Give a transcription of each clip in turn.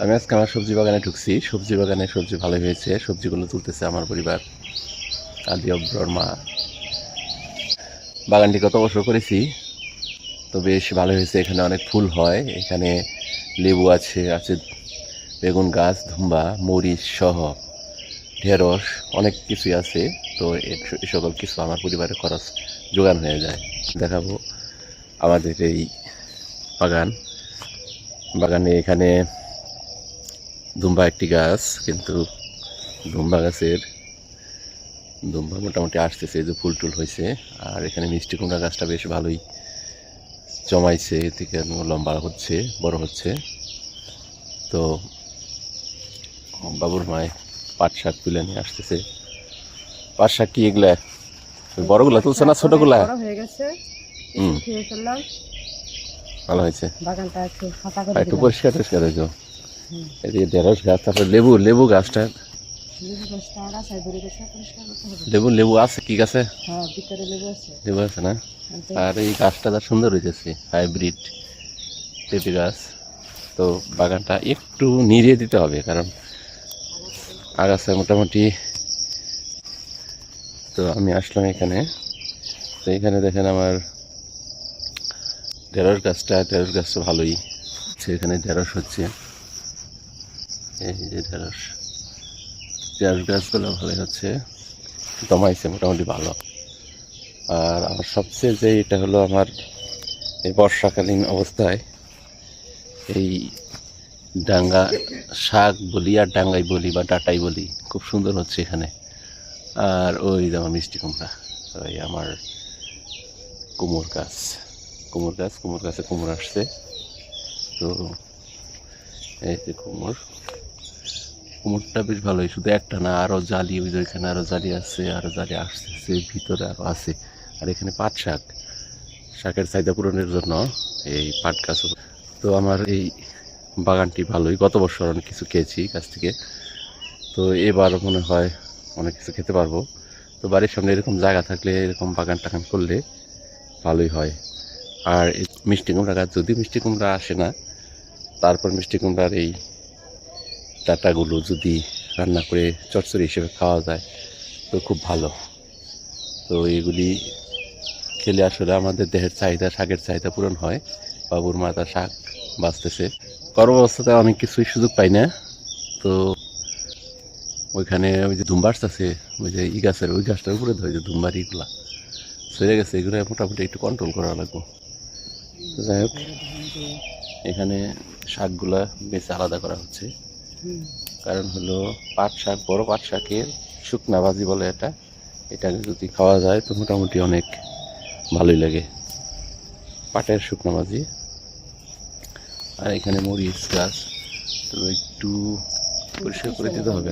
আমি আজকে আমার সবজি বাগানে ঢুকছি। সবজি বাগানে সবজি ভালো হয়েছে, সবজিগুলো তুলতেছে আমার পরিবার, আদি অব্রর মা। বাগানটি গত বছর করেছি, তো বেশ ভালো হয়েছে। এখানে অনেক ফুল হয়, এখানে লেবু আছে, আছে বেগুন গাছ, ধুম্বা, মরিচ সহ ঢেঁড়স, অনেক কিছুই আছে। তো এই সকল কিছু আমার পরিবারের খরচ যোগান হয়ে যায়। দেখাবো আমাদের এই বাগানে এখানে দুম্বা একটি গাছ, কিন্তু দুম্বা মোটামুটি আসতেছে, যে ফুল টুল হয়েছে। আর এখানে মিষ্টি কুমড়া গাছটা বেশ ভালোই জমাইছে, এ থেকে লম্বা হচ্ছে, বড় হচ্ছে। তো বাবুর মায় পাট শাক তুলে নিয়ে আসতেছে। পাট শাক কি এগুলা বড়গুলা তুলছে না ছোটগুলা? ভালো হয়েছে, একটু পরিষ্কার টরিষ্কার হয়েছে। এদিকে ঢেঁড়স গাছ, তারপরে লেবু গাছটা, লেবু আছে, কি গাছে লেবু আছে না? আর এই গাছটা তার সুন্দর হয়েছে, হাইব্রিড পেঁপে গাছ। তো বাগানটা একটু নিড়িয়ে দিতে হবে, কারণ আগাছা মোটামুটি। তো আমি আসলাম এখানে, তো এখানে দেখেন আমার ঢেঁড়স গাছটা ভালোই হচ্ছে। এখানে ঢেঁড়স হচ্ছে, এই যে ঢেঁড়স গাছগুলো ভালোই হচ্ছে, জমাইছে মোটামুটি ভালো। আর আমার সবচেয়ে যে এটা হলো, আমার এই বর্ষাকালীন অবস্থায় এই ডাঙ্গা শাক বলি, আর ডাঙ্গাই বলি বা ডাটাই বলি, খুব সুন্দর হচ্ছে এখানে। আর ওই যেমন মিষ্টি কুমড়া, ওই আমার কুমড় গাছে কুমড় আসছে। তো এই যে কুমড়টা বেশ ভালোই, শুধু একটা না, আরও জালি, ওই যে ওইখানে আরও জালি আছে, আরও জালি আসতেছে, ভিতরে আরও আছে। আর এখানে পাট শাকের চাহিদা পূরণের জন্য এই পাট গাছ। তো আমার এই বাগানটি ভালোই, গত বছর অনেক কিছু খেয়েছি গাছ থেকে, তো এবার মনে হয় অনেক কিছু খেতে পারবো। তো বাড়ির সামনে এরকম জায়গা থাকলে, এরকম বাগান টাগান করলে ভালোই হয়। আর এই মিষ্টি কুমড়া গাছ, যদি মিষ্টি কুমড়া আসে না, তারপর মিষ্টি কুমড়ার এই ডাঁটাগুলো যদি রান্না করে চচ্চড়ি হিসেবে খাওয়া যায়, তো খুব ভালো। তো এগুলি খেলে আসলে আমাদের দেহের চাহিদা, শাকের চাহিদা পূরণ হয়। বাবুর মা তার শাক বাঁচতেছে। গর্ভাবস্থাতে অনেক কিছুই সুযোগ পাই না, তো ওইখানে ওই যে ধুম্বাস আছে, ওই যে গাছের ওই গাছটার উপরে ধরে যে ধুম্বার ইগুলা সরে গেছে, এগুলো মোটামুটি একটু কন্ট্রোল করা লাগবে। যাই হোক, এখানে শাকগুলা বেছে আলাদা করা হচ্ছে, কারণ হলো পাট শাক, বড় পাট শাকের শুকনা ভাজি বলে এটাকে যদি খাওয়া যায় তো মোটামুটি অনেক ভালোই লাগে, পাটের শুকনা ভাজি। আর এখানে মরিচ গাছ, তো একটু পরিষ্কার করে দিতে হবে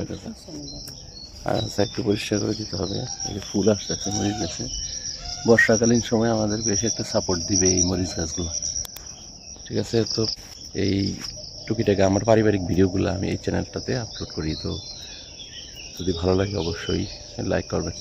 আগাছা, একটু পরিষ্কার করে দিতে হবে। এই ফুল আসতেছে মরিচ গাছে, বর্ষাকালীন সময় আমাদের বেশ একটা সাপোর্ট দিবে এই মরিচ গাছগুলো। ঠিক আছে, তো এই টুকিটাকে আমার পারিবারিক ভিডিওগুলো আমি এই চ্যানেলটাতে আপলোড করি। তো যদি ভালো লাগে অবশ্যই লাইক করবেন।